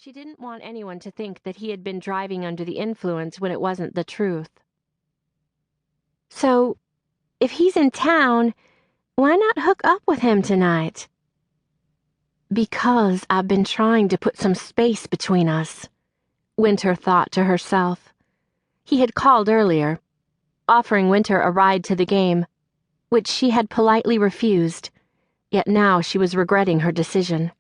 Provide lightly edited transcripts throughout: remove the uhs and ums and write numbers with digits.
She didn't want anyone to think that he had been driving under the influence when it wasn't the truth. So, if he's in town, why not hook up with him tonight? Because I've been trying to put some space between us, Winter thought to herself. He had called earlier, offering Winter a ride to the game, which she had politely refused, yet now she was regretting her decision.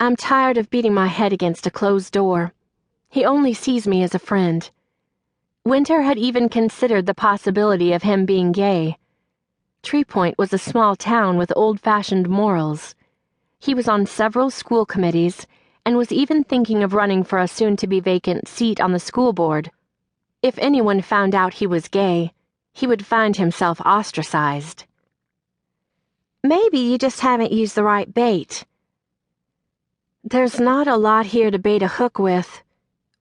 I'm tired of beating my head against a closed door. He only sees me as a friend. Winter had even considered the possibility of him being gay. Treepoint was a small town with old-fashioned morals. He was on several school committees and was even thinking of running for a soon-to-be-vacant seat on the school board. If anyone found out he was gay, he would find himself ostracized. Maybe you just haven't used the right bait. There's not a lot here to bait a hook with,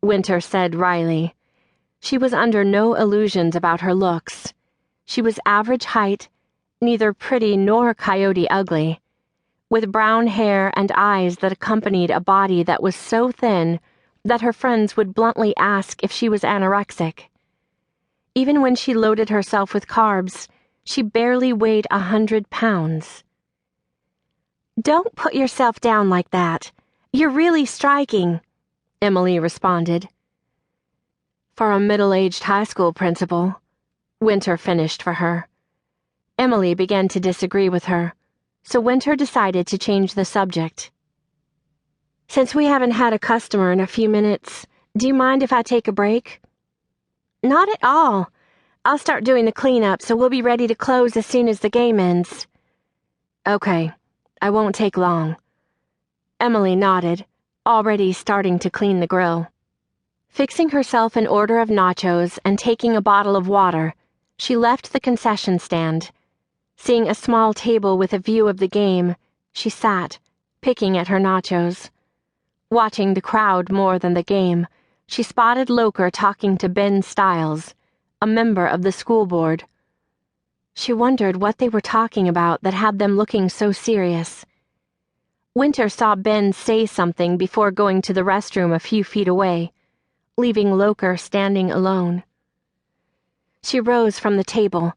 Winter said wryly. She was under no illusions about her looks. She was average height, neither pretty nor coyote ugly, with brown hair and eyes that accompanied a body that was so thin that her friends would bluntly ask if she was anorexic. Even when she loaded herself with carbs, she barely weighed 100 pounds. Don't put yourself down like that. You're really striking, Emily responded. For a middle-aged high school principal, Winter finished for her. Emily began to disagree with her, so Winter decided to change the subject. Since we haven't had a customer in a few minutes, do you mind if I take a break? Not at all. I'll start doing the cleanup, so we'll be ready to close as soon as the game ends. Okay, I won't take long. Emily nodded, already starting to clean the grill. Fixing herself an order of nachos and taking a bottle of water, she left the concession stand. Seeing a small table with a view of the game, she sat, picking at her nachos. Watching the crowd more than the game, she spotted Loker talking to Ben Stiles, a member of the school board. She wondered what they were talking about that had them looking so serious. Winter saw Ben say something before going to the restroom a few feet away, leaving Loker standing alone. She rose from the table,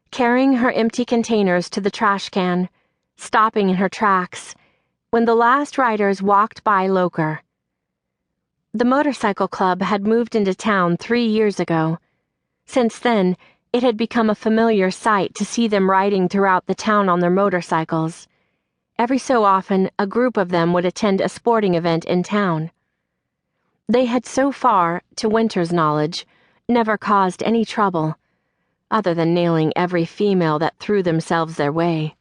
carrying her empty containers to the trash can, stopping in her tracks, when the last riders walked by Loker. The motorcycle club had moved into town 3 years ago. Since then, it had become a familiar sight to see them riding throughout the town on their motorcycles. Every so often, a group of them would attend a sporting event in town. They had so far, to Winter's knowledge, never caused any trouble, other than nailing every female that threw themselves their way.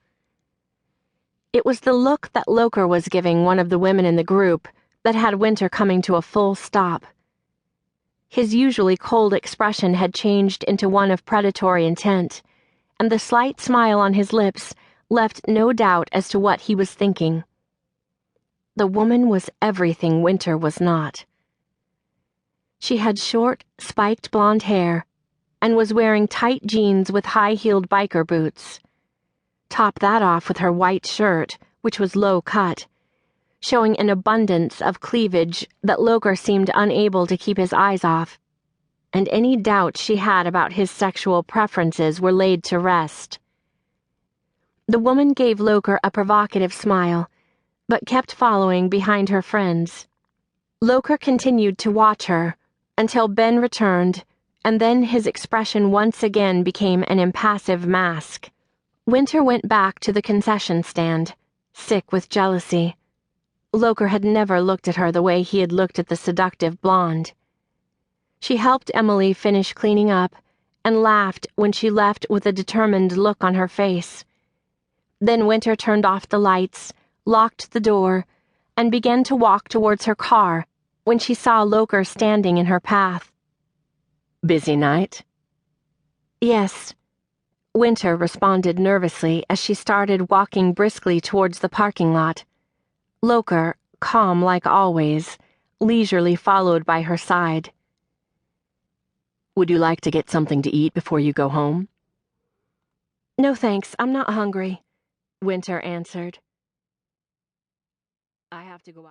It was the look that Loker was giving one of the women in the group that had Winter coming to a full stop. His usually cold expression had changed into one of predatory intent, and the slight smile on his lips left no doubt as to what he was thinking. The woman was everything Winter was not. She had short, spiked blonde hair and was wearing tight jeans with high-heeled biker boots. Top that off with her white shirt, which was low cut, showing an abundance of cleavage that Loker seemed unable to keep his eyes off, and any doubts she had about his sexual preferences were laid to rest. The woman gave Loker a provocative smile, but kept following behind her friends. Loker continued to watch her until Ben returned, and then his expression once again became an impassive mask. Winter went back to the concession stand, sick with jealousy. Loker had never looked at her the way he had looked at the seductive blonde. She helped Emily finish cleaning up and laughed when she left with a determined look on her face. Then Winter turned off the lights, locked the door, and began to walk towards her car when she saw Loker standing in her path. Busy night? Yes, Winter responded nervously as she started walking briskly towards the parking lot. Loker, calm like always, leisurely followed by her side. Would you like to get something to eat before you go home? No thanks, I'm not hungry, Winter answered. I have to go out.